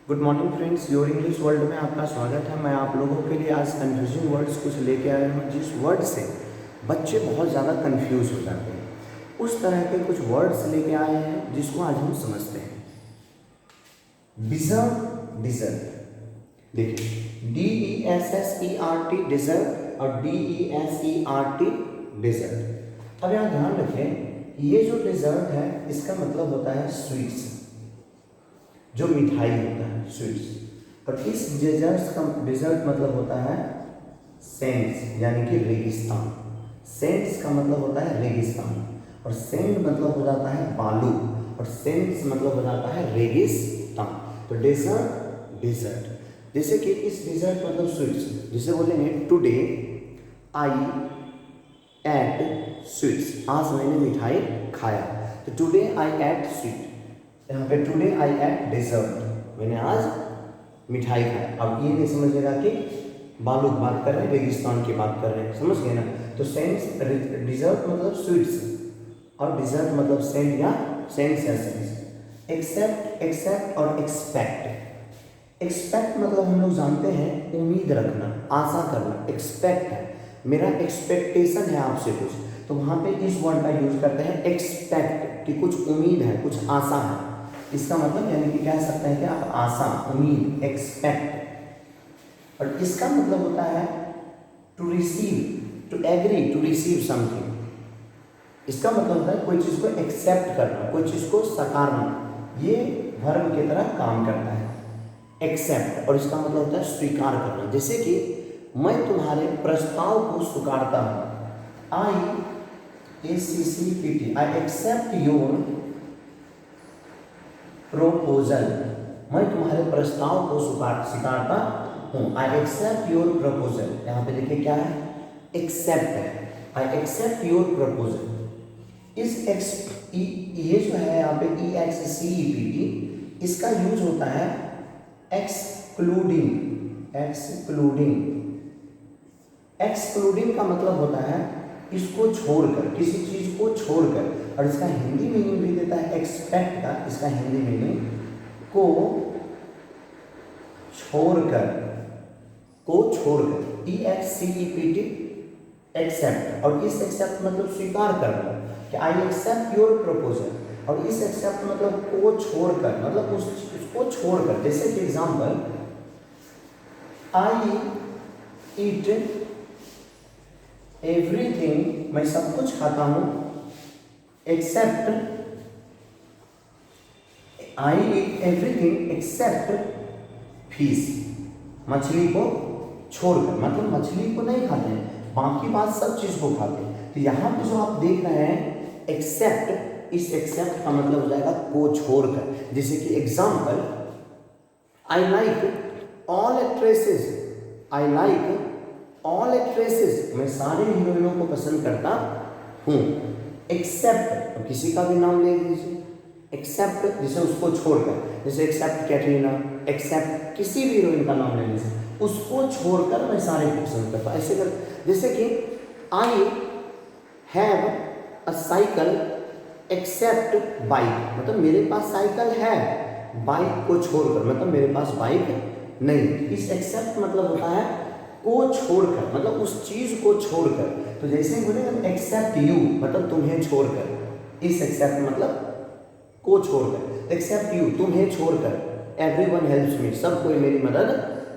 Good morning friends, your English world में आपका स्वागत है। मैं आप लोगों के लिए आज कन्फ्यूजिंग वर्ड्स कुछ लेके आया हूँ, जिस वर्ड से बच्चे बहुत ज़्यादा कन्फ्यूज हो जाते हैं। उस तरह के कुछ वर्ड्स लेके आए हैं जिसको आज हम समझते हैं। डिजर्ट, डिजर्ट, देखिए DESSERT डिजर्ट और DESERT डिजर्ट। अब यहाँ ध्यान रखें, ये जो डिजर्ट है इसका मतलब होता है स्वीट्स, जो मिठाई होता है स्वीट्स। और इस डिजर्ट मतलब होता है सैंड्स, यानी कि रेगिस्तान। सैंड्स का मतलब होता है रेगिस्तान, और सैंड मतलब हो जाता है बालू, और सैंड्स मतलब हो जाता है रेगिस्तान। तो डेजर्ट, डिजर्ट। जैसे कि इस डिजर्ट मतलब स्वीट्स, जिसे बोलेंगे टुडे आई एट स्वीट्स, आज मैंने मिठाई खाया। तो टुडे आई एट स्वीट, यहाँ पे टुडे आई एट डेजर्ट, मैंने आज मिठाई खाया। अब ये नहीं समझेगा कि बालू की बात कर रहे हैं, रेगिस्तान की बात कर रहे हैं, समझ गए ना। तो सेंस, डिजर्ट मतलब स्वीट्स, और डिजर्ट मतलब सेंट या सेंस या सेंस। एक्सेप्ट, एक्सेप्ट और एक्सपेक्ट। एक्सपेक्ट मतलब हम लोग जानते हैं उम्मीद रखना, आशा करना। एक्सपेक्ट है, मेरा एक्सपेक्टेशन है आपसे कुछ, तो वहाँ पे इस वर्ड का यूज करते हैं एक्सपेक्ट, कि कुछ उम्मीद है, कुछ आशा है। इसका मतलब यानी कि कह सकते हैं कि आप आशा, उम्मीद, एक्सपेक्ट। और इसका मतलब होता है to receive, to agree, to receive something. इसका मतलब होता है कोई चीज़ को एक्सेप्ट करना, कोई चीज़ को सकारना। ये वर्ब की तरह काम करता है एक्सेप्ट, और इसका मतलब होता है स्वीकार करना। जैसे कि मैं तुम्हारे प्रस्ताव को स्वीकारता हूँ, IACCPT, I accept your proposal, मैं तुम्हारे प्रस्ताव को स्वीकारता हूँ। आई एक्सेप्ट योर प्रपोजल, यहाँ पे देखिए क्या है, एक्सेप्ट है, आई एक्सेप्ट योर प्रपोजल। ये जो है यहाँ पे EXCEPT, इसका यूज होता है एक्सक्लूडिंग, एक्सक्लूडिंग। एक्सक्लूडिंग का मतलब होता है इसको छोड़कर, किसी चीज को छोड़कर। और इसका हिंदी मीनिंग भी देता है एक्सपेक्ट का, इसका हिंदी मीनिंग को छोड़कर, को छोड़कर। EXCEPT, except. और इस एक्सेप्ट मतलब स्वीकार करना, कि आई एक्सेप्ट योर प्रपोजल। और इस एक्सेप्ट मतलब को छोड़कर, मतलब उसको छोड़कर। जैसे कि एग्जाम्पल, आई ईट एवरीथिंग, मैं सब कुछ खाता हूं, एक्सेप्ट, आई ईट एवरीथिंग एक्सेप्ट फिश, मछली को छोड़कर। मतलब मछली को नहीं खाते हैं, बाकी बात सब चीज को खाते हैं। तो यहाँ पे जो आप देख रहे हैं एक्सेप्ट, इस एक्सेप्ट का मतलब हो जाएगा को छोड़कर। जैसे कि example, I like all actresses, I like all actresses, मैं सारे हीरोइनों को पसंद करता हूँ। एक्सेप्ट, तो किसी का भी नाम ले लीजिए, एक्सेप्ट जिसे उसको छोड़कर, जैसे एक्सेप्ट कैटरीना, एक्सेप्ट किसी भी हीरोइन का नाम ले लीजिए, उसको छोड़कर मैं सारे को पसंद करता हूँ। ऐसे कर, जैसे कि I have a cycle except bike, मतलब मेरे पास साइकिल है, बाइक को छोड़कर, मतलब मेरे पास बाइक नहीं। इस एक्सेप्ट मतलब होता है को छोड़कर, मतलब उस चीज को छोड़कर। तो जैसे बोले एक्सेप्ट यू, मतलब तुम्हें छोड़कर। इस एक्सेप्ट मतलब को छोड़कर, एक्सेप्ट यू, तुम्हें छोड़कर। एवरीवन हेल्प्स मी, सब कोई मेरी मदद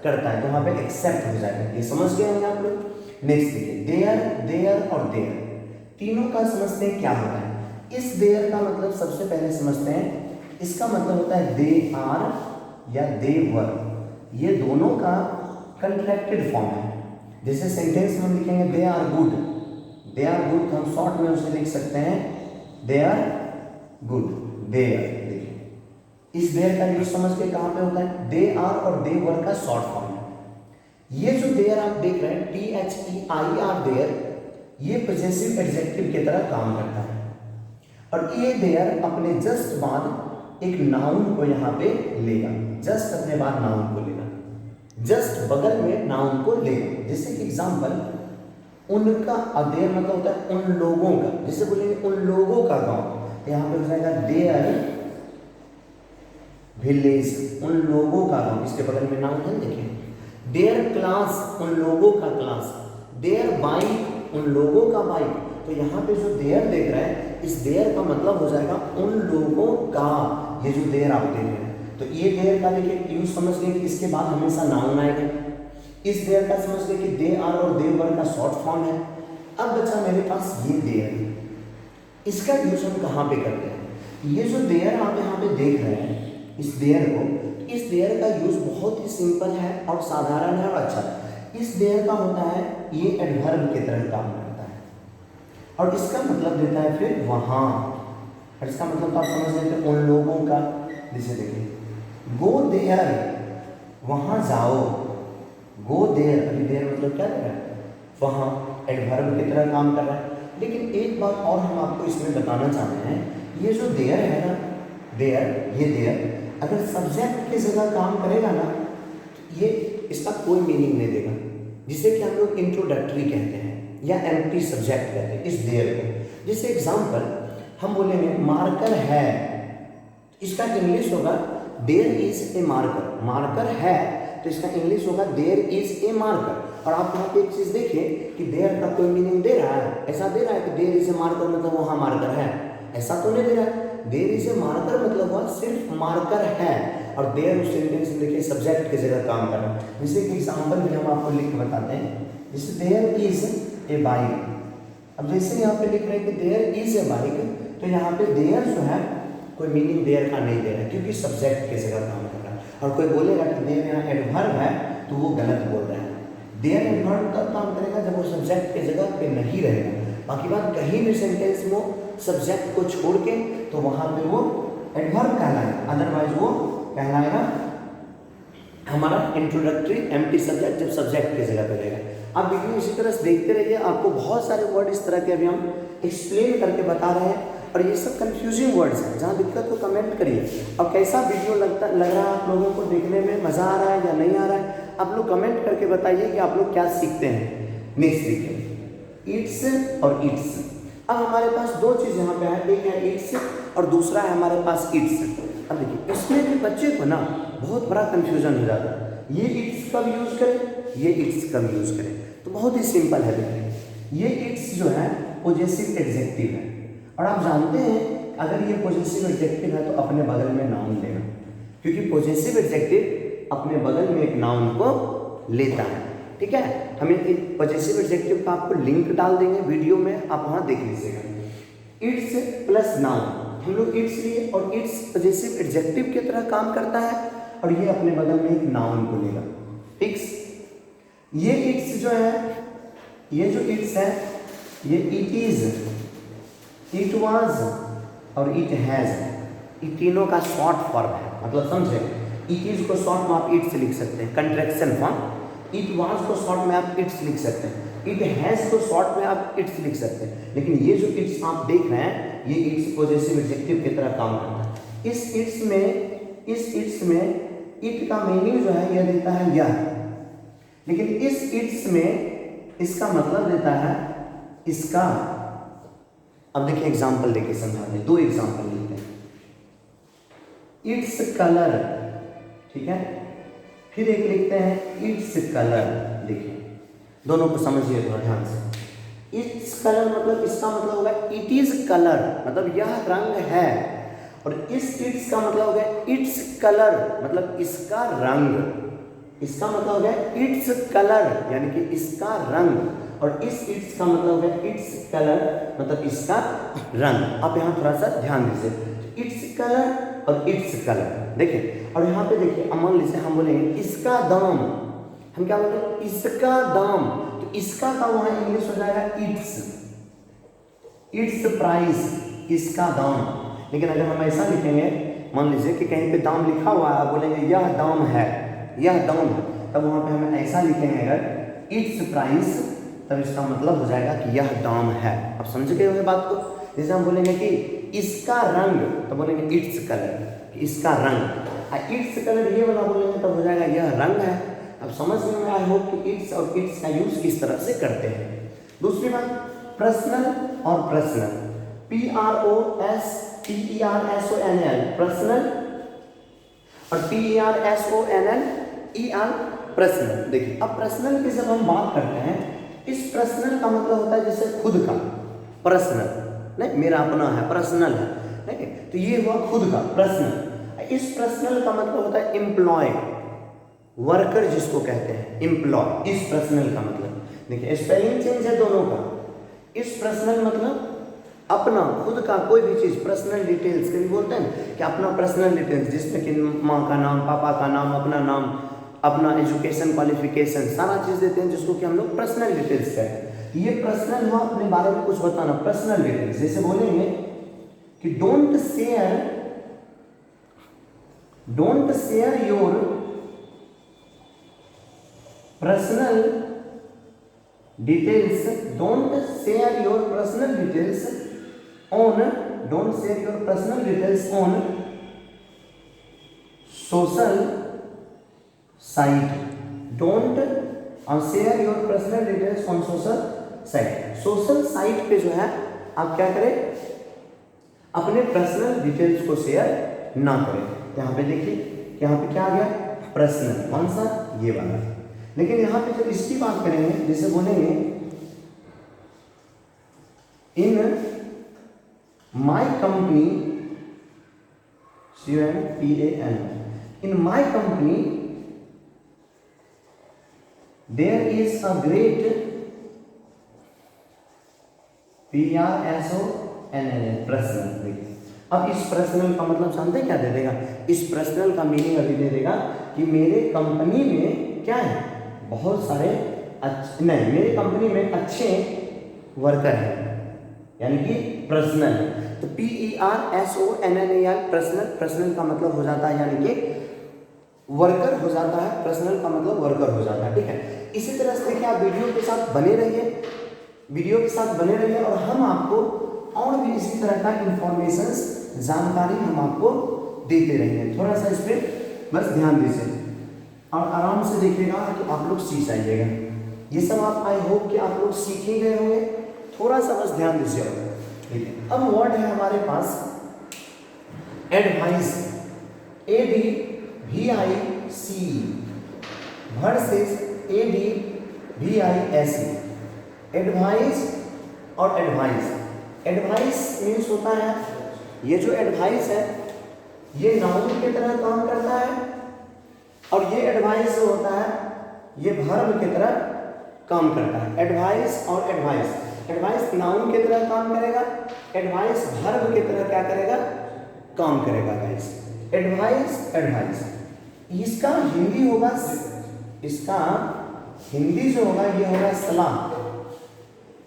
करता है। तो वहां पे एक्सेप्ट हो जाएगा। ये समझ गए होंगे आप लोग। नेक्स्ट देखिए, देयर, देयर और देयर, तीनों का समझते हैं क्या होता है। इस देयर का मतलब सबसे पहले समझते हैं, इसका मतलब होता है दे आर या दे वर। ये दोनों का कंट्रैक्टेड फॉर्म है। जैसे सेंटेंस में लिखेंगे they are good, they are good, तो हम शॉर्ट में उसे लिख सकते हैं दे आर गुड, देयर। देखिए इस देयर का यूज समझ के कहाँ पे होता है, दे आर और दे वर का शॉर्ट फॉर्म है। ये जो देयर आप देख रहे हैं THEIR देयर, ये पॉजेसिव एडजेक्टिव की तरह काम करता है। और ये देयर अपने जस्ट बाद एक नाउन को यहाँ पे लेगा, जस्ट अपने बाद नाउन को लेगा, जस्ट बगल में नाउन को लेगा। जैसे कि एग्जाम्पल, उनका, देयर मतलब होता है उन लोगों का। जैसे बोलेंगे उन लोगों का गांव, यहाँ पे हो जाएगा देयर विलेज उन लोगों का गांव, इसके बगल में नाउन है देखिए। देयर क्लास उन लोगों का क्लास, देयर बाइक उन लोगों का बाइक। तो यहाँ पे जो देयर देख रहे हैं, इस देयर का मतलब हो जाएगा उन लोगों का, ये जो देयर आप देख रहे हैं। तो ये देयर का देखिए यूज समझ गए कि इसके बाद हमेशा नाउन आएगा। इस देयर का समझ गए कि दे आर और दे वर का शॉर्ट फॉर्म है। अब बचा मेरे पास ये देयर, इसका यूज हम कहाँ पे करते हैं? ये जो देयर आप यहाँ पे देख रहे हैं, इस देयर को, इस देयर का यूज बहुत ही सिंपल है और साधारण है और अच्छा है। इस देयर का होता है ये एडवर्ब की तरह काम करता है और इसका मतलब देता है फिर वहाँ, और इसका मतलब तो आप समझ लेते उन लोगों का। जैसे देखिए गो देयर, वहाँ जाओ, गो देयर, अभी देयर मतलब क्या कर रहा है? वहाँ, एडवर्ब की तरह काम कर रहा है। लेकिन एक बात और हम आपको इसमें बताना चाहते हैं, ये जो देयर है ना, देयर, ये देयर अगर सब्जेक्ट की जगह काम करेगा ना, ये इसका कोई मीनिंग नहीं देगा, जिसे कि हम लोग इंट्रोडक्टरी कहते हैं या एम्प्टी सब्जेक्ट कहते हैं इस देयर को। जैसे एग्जाम्पल हम बोलेंगे मार्कर है, इसका इंग्लिश होगा there is a marker. Marker है तो इसका इंग्लिश होगा देयर इज ए मार्कर। और आप यहाँ पे एक चीज देखिए कि देयर का कोई मीनिंग दे रहा है, ऐसा दे रहा है कि देयर इज ए मार्कर मतलब वहाँ मार्कर है, ऐसा तो नहीं दे रहा है। देयर इज ए मार्कर मतलब वह सिर्फ मार्कर है, और देयर उस सेंटेंस में देखिए सब्जेक्ट की जगह काम कर रहा है। जैसे कि एग्जाम्पल भी हम आपको लिख के बताते हैं, जैसे देयर इज ए बाइक। अब जैसे यहाँ पे लिख रहे हैं कि देयर इज ए बाइक, तो यहाँ पे देयर जो है कोई मीनिंग देयर का नहीं दे रहा है, क्योंकि सब्जेक्ट की जगह काम कर रहा है। और कोई बोलेगा कि देयर यहाँ एडवर्ब है तो वो गलत बोल रहा है। देयर एडवर्ब तब काम करेगा जब वो सब्जेक्ट की जगह पे नहीं रहेगा। बाकी बात कहीं भी सेंटेंस में सब्जेक्ट को छोड़ के तो वहाँ पे वो एडवर्ब कहलाएगा, अदरवाइज वो कहलाएगा हमारा इंट्रोडक्टरी एम्प्टी सब्जेक्ट, जब सब्जेक्ट की जगह पे रहेगा। आप वीडियो इसी तरह से देखते रहिए, आपको बहुत सारे वर्ड इस तरह के अभी हम एक्सप्लेन करके बता रहे हैं, और ये सब कंफ्यूजिंग वर्ड्स हैं। जहाँ दिक्कत हो कमेंट करिए, और कैसा वीडियो लग रहा है आप लोगों को, देखने में मज़ा आ रहा है या नहीं आ रहा है, आप लोग कमेंट करके बताइए कि आप लोग क्या सीखते हैं नेक्स्ट वीक में। इट्स और इट्स, अब हमारे पास दो चीज़ यहाँ पे है, एक है इट्स और दूसरा है हमारे पास इट्स। अब देखिए इसमें भी बच्चे को ना बहुत बड़ा कंफ्यूजन हो जाता है, ये इट्स कब यूज़ करें, ये इट्स कब यूज़ करें। तो बहुत ही सिंपल है। देखिए ये इट्स जो है पॉजेसिव एडजेक्टिव है, और आप जानते हैं अगर ये पॉजेसिव एडजेक्टिव है तो अपने बगल में नाउन लेगा, क्योंकि पॉजेसिव एडजेक्टिव अपने बगल में एक नाउन को लेता है। ठीक है, हम एक पॉजेसिव एडजेक्टिव का आपको लिंक डाल देंगे वीडियो में, आप वहाँ देख लीजिएगा। इट्स प्लस नाउन, हम लोग इट्स लिए और इट्स पॉजेसिव एडजेक्टिव की तरह काम करता है, और ये अपने बगल में एक नाउन को लेगा। फिक्स, ये इट्स जो है, ये जो इट्स है, ये इट इज, इट वाज और इट हैज, ये तीनों का शॉर्ट फॉर्म है। मतलब समझे, इट इज को शॉर्ट में आप इट्स लिख सकते हैं, कंट्रैक्शन फॉर्म। इट वाज को शॉर्ट में आप इट्स लिख सकते हैं, इट हैज को शॉर्ट में आप इट्स लिख सकते हैं। लेकिन ये जो इट्स आप देख रहे हैं, ये इट्स पॉजेसिव एडजेक्टिव की तरह काम करता है। इस इट्स में इट का मीनिंग जो है यह देता है यह, लेकिन इस इट्स में इसका मतलब देता है इसका। अब देखिए एग्जाम्पल लेके समझाते हैं, दो एग्जाम्पल लेते हैं। इट्स कलर, ठीक है, फिर एक लिखते हैं इट्स कलर। देखिए दोनों को समझिए थोड़ा ध्यान से। इट्स कलर मतलब इसका मतलब होगा इट इज कलर, मतलब यह रंग है, और इस इट्स का मतलब हो गया इट्स कलर, मतलब इसका रंग। इसका मतलब हो गया इट्स कलर यानी कि इसका रंग, और इस इट्स का मतलब हो गया इट्स कलर मतलब इसका रंग। आप यहाँ थोड़ा सा ध्यान दीजिए, इट्स कलर और इट्स कलर। देखिए और यहाँ पे देखिए, मान लीजिए हम बोलेंगे इसका दाम, हम क्या बोलेंगे इसका दाम, तो इसका का वहाँ इंग्लिश हो जाएगा इट्स, इट्स प्राइस, इसका दाम। लेकिन अगर हम ऐसा लिखेंगे, मान लीजिए कि कहीं पे दाम लिखा हुआ है, आप बोलेंगे यह दाम है, यह दाम है, तब वहाँ पे हम ऐसा लिखेंगे अगर इट्स प्राइस, तब इसका मतलब हो जाएगा कि यह दाम है। आप समझ गए होंगे बात को। जैसे हम बोलेंगे कि इसका रंग, तो बोलेंगे इट्स कलर, इसका रंग। इट्स कलर ये वाला बोलेंगे तब हो जाएगा यह रंग है। अब समझ में आई होप कि इट्स और इट्स का यूज किस तरह से करते हैं। दूसरी बात, पर्सनल और पर्सनल, PROSPERSONAL, पर्सनल और PERSONNER पर्सनल। देखिए अब पर्सनल की जब हम बात करते हैं, इस पर्सनल का मतलब होता है जैसे खुद का, पर्सनल नहीं मेरा अपना है, पर्सनल है नहीं, तो ये हुआ खुद का पर्सनल। इस पर्सनल का मतलब होता है एम्प्लॉय, वर्कर जिसको कहते हैं एम्प्लॉय, इस पर्सनल का मतलब। देखिए स्पेलिंग चेंज है दोनों का। इस पर्सनल मतलब अपना खुद का कोई भी चीज, पर्सनल डिटेल्स कभी बोलते हैं कि अपना पर्सनल डिटेल्स, जिसमें कि माँ का नाम, पापा का नाम, अपना नाम, अपना एजुकेशन क्वालिफिकेशन, सारा चीज देते हैं जिसको कि हम लोग पर्सनल डिटेल्स कहते हैं। ये पर्सनल हुआ अपने बारे में कुछ बताना, पर्सनल डिटेल्स। जैसे बोलेंगे कि don't share your personal details, don't share your personal details on social site. Don't share your personal details on social site. Social site पे जो है आप क्या करें, अपने पर्सनल डिटेल्स को शेयर ना करें। यहाँ पे देखिए, यहाँ पे क्या आ गया, पर्सनल, कौन सा, ये वाला। लेकिन यहाँ पे जब इसकी बात करेंगे, जैसे बोलेंगे in my company, COMPAN, in my company there is a great PRSONNL personal. अब इस पर्सनल का मतलब जानते हैं क्या दे देगा, इस पर्सनल का मीनिंग अभी दे देगा कि मेरे कंपनी में क्या है, बहुत सारे नहीं, मेरे कंपनी में अच्छे वर्कर हैं, यानी कि पर्सनल। तो PERSONNL पर्सनल, पर्सनल का मतलब हो जाता है यानी कि वर्कर हो जाता है, पर्सनल का मतलब वर्कर हो जाता है, ठीक है। इसी तरह से देखिए आप वीडियो के साथ बने रहिए, वीडियो के साथ बने रहिए और हम आपको और भी इसी तरह का इंफॉर्मेशन, जानकारी हम आपको देते रहेंगे। थोड़ा सा इस पर बस ध्यान दीजिए और आराम से देखिएगा कि आप लोग सीख जाइएगा। ये सब आप आई होप कि आप लोग सीख ही गए होंगे, थोड़ा सा बस ध्यान दीजिएगा। ठीक है, अब वर्ड है हमारे पास advice, ADVICE versus ADVICE, advice और एडवाइस। एडवाइस मीन्स होता है, ये जो एडवाइस है ये नाउन की तरह काम करता है, और ये एडवाइस जो होता है ये वर्ब की तरह काम करता है। एडवाइस और एडवाइस, एडवाइस नाउन की तरह काम करेगा, एडवाइस वर्ब की तरह क्या करेगा, काम करेगा गाइस। एडवाइस, एडवाइस, इसका हिंदी होगा, इसका हिंदी जो होगा ये होगा सलाह,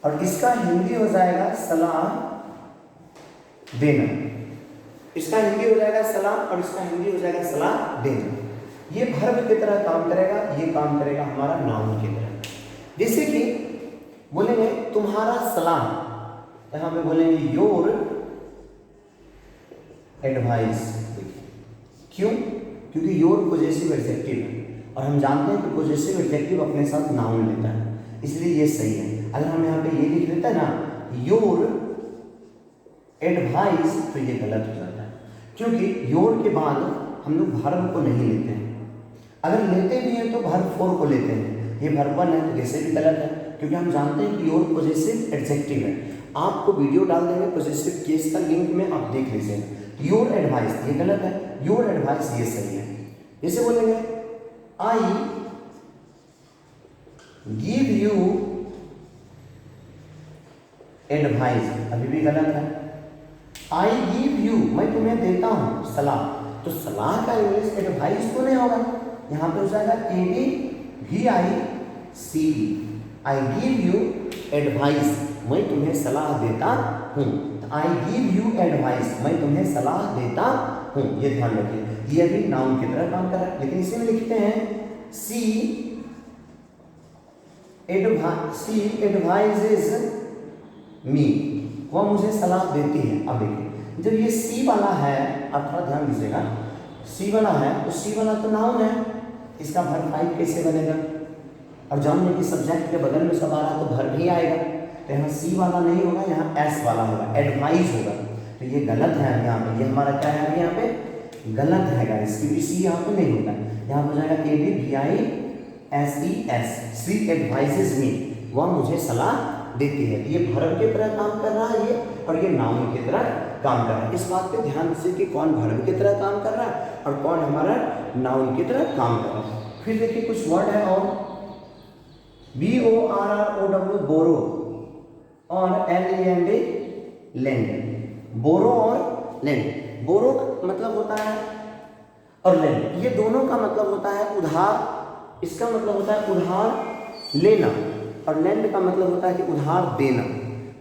और इसका हिंदी हो जाएगा सलाह देना। इसका हिंदी हो जाएगा सलाह और इसका हिंदी हो जाएगा सलाह देना। ये वर्ब की तरह काम करेगा, ये काम करेगा हमारा नाउन की तरह। जैसे कि बोलेंगे तुम्हारा सलाह, यहां पे बोलेंगे योर एडवाइस। क्यों, क्योंकि योर पॉजेसिव एडजेक्टिव है और हम जानते हैं कि पॉजेसिव एडजेक्टिव अपने साथ नाउन लेता है, इसलिए ये सही है। अगर हम यहाँ पे ये लिख लेते हैं ना योर एडवाइस, तो ये गलत हो जाता है, क्योंकि योर के बाद हम लोग वर्ब को नहीं लेते हैं। अगर लेते भी हैं तो वर्ब फोर को लेते हैं, ये वर्ब वन है तो जैसे भी गलत है, क्योंकि हम जानते हैं कि योर पॉजेसिव एडजेक्टिव है। आपको वीडियो डाल देंगे पॉजेसिव केस का लिंक में, आप देख लीजिए। योर एडवाइस ये गलत है, योर एडवाइस ये सही है। जैसे बोलेंगे आई गिव यू एडवाइस, अभी भी गलत है। आई गिव यू, मैं तुम्हें देता हूं सलाह, तो सलाह का इंग्लिश एडवाइस तो नहीं होगा, यहाँ पे हो जाएगा ADVICE, I give you advice, मैं तुम्हें सलाह देता हूँ। आई गिव यू एडवाइस, मैं तुम्हें सलाह देता हूँ, ये ध्यान रखिए। ये भी नाउन की तरह काम कर रहा है, लेकिन इसे में लिखते हैं सी एडवाइजेज मी, वह मुझे सलाह देती है। अब देखिए जब ये सी वाला है, आप थोड़ा ध्यान दीजिएगा, सी वाला है तो सी वाला तो नाउन है, इसका वर्ब फाइव कैसे बनेगा, और जान लो कि सब्जेक्ट के बगल में सब आ रहा तो वर्ब ही आएगा, तो यहाँ सी वाला नहीं होगा, यहाँ एस वाला होगा, एडवाइस होगा, तो ये गलत है। यहाँ पे ये हमारा क्या है, यहाँ पे गलत है गाइस, क्योंकि सी यहाँ पे नहीं होता है, यहाँ पर जाएगा ADVISES, सी एडवाइजेज मी, वह मुझे सलाह देती है। ये वर्ब की तरह काम कर रहा है ये, और ये नाउन की तरह काम कर रहा है। इस बात पे ध्यान दीजिए कि कौन वर्ब की तरह काम कर रहा है और कौन हमारा नाउन की तरह काम कर रहा है। फिर देखिए कुछ वर्ड है और BORROW बोरो और LAND लैंड। बोरो और लैंड, बोरो मतलब होता है और लैंड, ये दोनों का मतलब होता है उधार, इसका मतलब होता है उधार लेना, और लैंड का मतलब होता है कि उधार देना।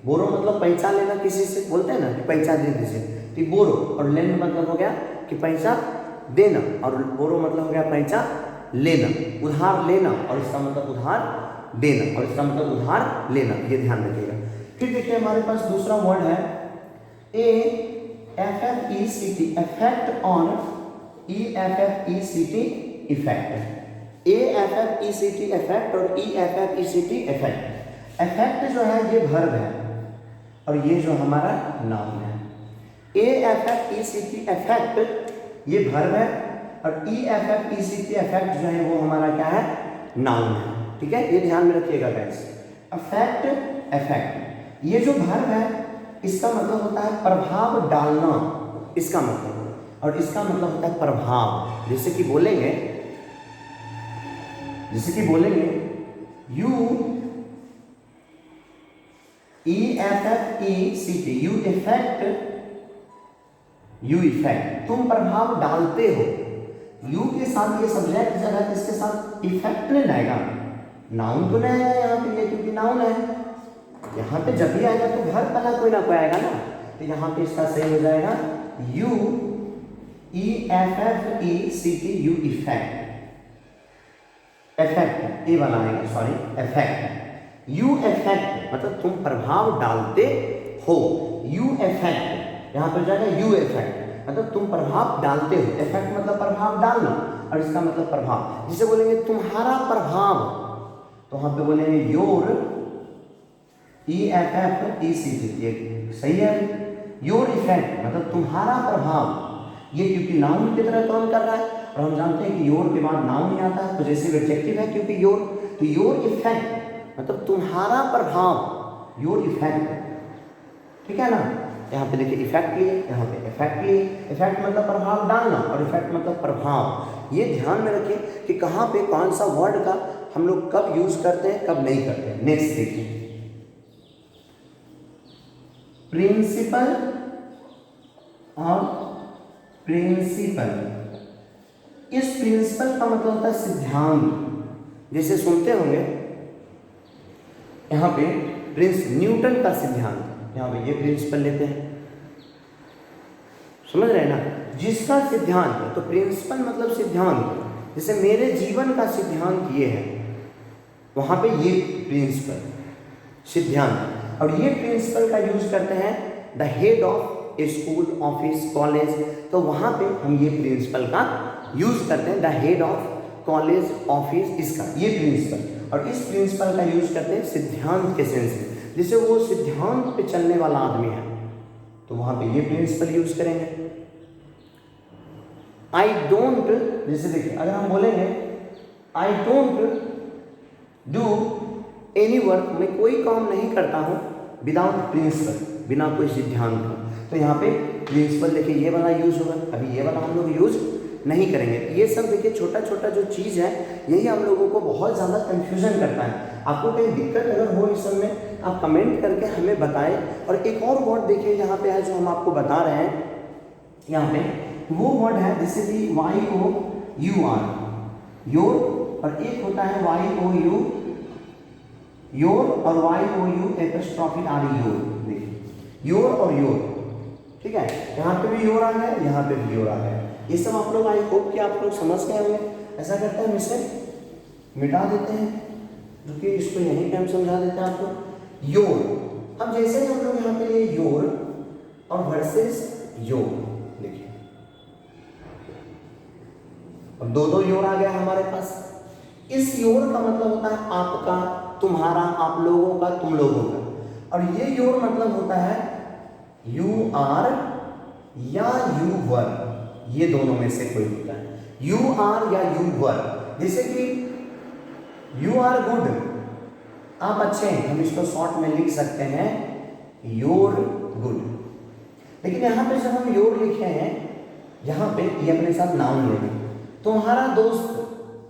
बोरो मतलब पैसा लेना, किसी से बोलते हैं ना कि पैसा दे दीजिए, तो बोरो, और लैंड मतलब हो गया कि पैसा देना, और बोरो मतलब हो गया पैसा लेना, उधार लेना, और इसका मतलब उधार देना, और इसका मतलब उधार लेना, ये ध्यान रखिएगा। फिर देखिए हमारे पास दूसरा वर्ड है AFFECT, effect on, EFFECT effect, AFFECT effect और EFFECT इफेक्ट। इफेक्ट जो है ये वर्ब है और ये जो हमारा नाउन है। AFFECT इफेक्ट ये वर्ब है और EFFECT इफेक्ट जो है वो हमारा क्या है, नाउन है। ठीक है, ये ध्यान में रखिएगा गाइस। इफेक्ट, इफेक्ट, ये जो वर्ब है इसका मतलब होता है प्रभाव डालना, इसका मतलब, और इसका मतलब होता है प्रभाव। जैसे कि बोलेंगे यू EFFECT, यू इफेक्ट, तुम प्रभाव डालते हो। यू के साथ ये सब्जेक्ट जगह इसके साथ इफेक्ट नहीं आएगा, नाउन तो नहीं आएगा यहाँ पे, क्योंकि नाउन है। यहाँ पे जब भी आएगा तो वर्ब वाला कोई ना कोई आएगा ना, तो यहाँ पे इसका सही हो जाएगा you EFFECT, you effect, effect ये वाला आएगा, सॉरी इफेक्ट। यू इफेक्ट मतलब तुम प्रभाव डालते हो, यू इफेक्ट, यहाँ पर जाएगा यू इफेक्ट मतलब तुम प्रभाव डालते हो, इफेक्ट मतलब प्रभाव डालना, और इसका मतलब प्रभाव। जिसे बोलेंगे तुम्हारा प्रभाव, तो वहाँ पे बोलेंगे योर EFFECT, ये सही है। योर इफेक्ट मतलब तुम्हारा प्रभाव, ये क्योंकि नाउन की तरह काम कर रहा है, और हम जानते हैं कि योर के बाद नाउन ही आता है, पॉजेसिव एडजेक्टिव है क्योंकि योर, तो योर इफेक्ट मतलब तुम्हारा प्रभाव, योर इफेक्ट। ठीक है ना, यहाँ पे देखिए इफेक्ट लिए, यहाँ पे इफेक्ट लिए, इफेक्ट मतलब प्रभाव डालना और इफेक्ट मतलब प्रभाव। ये ध्यान में रखिए कि कहाँ पे कौन सा वर्ड का हम लोग कब यूज करते हैं, कब नहीं करते हैं। नेक्स्ट देखिए प्रिंसिपल और प्रिंसिपल। इस प्रिंसिपल का मतलब होता है सिद्धांत। जैसे सुनते होंगे यहाँ पे प्रिंस न्यूटन का सिद्धांत, यहाँ पे ये प्रिंसिपल लेते हैं, समझ रहे हैं ना, जिसका सिद्धांत है, तो प्रिंसिपल मतलब सिद्धांत। जैसे मेरे जीवन का सिद्धांत ये है, वहाँ पे ये प्रिंसिपल सिद्धांत, और ये प्रिंसिपल का यूज करते हैं the head of A school, office, college, तो वहाँ पे हम ये प्रिंसिपल का यूज करते हैं, the head of college, office, इसका ये प्रिंसिपल, और इस प्रिंसिपल का यूज करते हैं सिद्धांत के सेंस में। जैसे वो सिद्धांत पे चलने वाला आदमी है, तो वहाँ पे ये प्रिंसिपल यूज करेंगे। आई डोंट, जैसे देखिए अगर हम बोलेंगे I don't do any work, मैं कोई काम नहीं करता हूँ विदाउट प्रिंसिपल, बिना कोई सिद्धांत का, तो यहाँ पे प्रिंसिपल देखिए ये वाला यूज होगा, अभी ये वाला हम लोग यूज नहीं करेंगे। ये सब देखिए छोटा छोटा जो चीज़ है, यही हम लोगों को बहुत ज़्यादा कंफ्यूजन करता है। आपको कहीं दिक्कत अगर हो इस सब में, आप कमेंट करके हमें बताएं। और एक और वर्ड देखिए यहाँ पे है जो हम आपको बता रहे हैं, यहाँ पे वो वर्ड है जैसे कि YOUR, योर, और एक होता है YOU, योर, और YOUR, योर। देखिए योर और योर, ठीक है, यहाँ पे भी योर आ गया, यहाँ पे भी योर आ गया। ये सब आप लोग, आई होप कि आप लोग समझ गए होंगे। ऐसा करते हैं, इसे मिटा देते हैं, क्योंकि इसको यहीं पे हम समझा देते हैं आपको। योर, अब जैसे ही हम लोग यहाँ पे लिए योर और वर्सेस योर, देखिए अब दो योर आ गया हमारे पास। इस योर का मतलब होता है आपका, तुम्हारा, आप लोगों का, तुम लोगों का, और ये योर मतलब होता है यू आर या यू वर, ये दोनों में से कोई होता है। यू आर या यू वर, जैसे कि यू आर गुड, आप अच्छे हैं, हम इसको शॉर्ट में लिख सकते हैं योर गुड। लेकिन यहाँ पे जब हम योर लिखे हैं, यहाँ पे ये अपने साथ नाउन लेंगे, तुम्हारा दोस्त,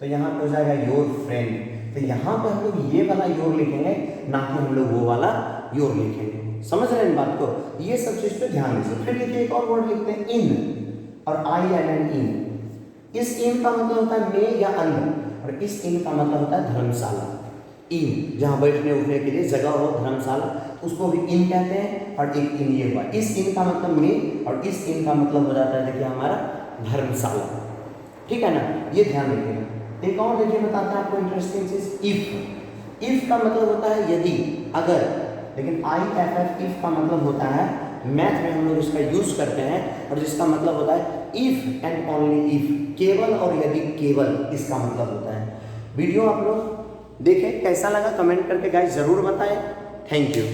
तो यहाँ पे हो जाएगा योर फ्रेंड। तो यहाँ पे हम लोग ये वाला योर लिखेंगे, ना कि हम लोग वो वाला योर लिखेंगे। समझ रहे हैं इन बात को? ये सब चीज पे ध्यान दीजिए। फिर देखिए एक और वर्ड लिखते हैं इन, और INN इन। इस इन का मतलब होता है में या अंदर, और इस इन का मतलब होता है धर्मशाला। इन जहाँ बैठने उठने के लिए जगह हो, धर्मशाला, उसको भी इन कहते हैं। और एक इन ये हुआ, इस इन का मतलब में, और इस इन का मतलब हो जाता है देखिए हमारा धर्मशाला। ठीक है ना, ये ध्यान रखिएगा। एक और देखिए बताता है आपको इंटरेस्टिंग चीज, इफ। इफ का मतलब होता है यदि, अगर, लेकिन IFF इफ का मतलब होता है, मैथ में हम लोग इसका यूज करते हैं, और जिसका मतलब होता है इफ एंड ओनली इफ, केवल और यदि केवल, इसका मतलब होता है। वीडियो आप लोग देखें, कैसा लगा कमेंट करके गाइस जरूर बताएं। Thank you.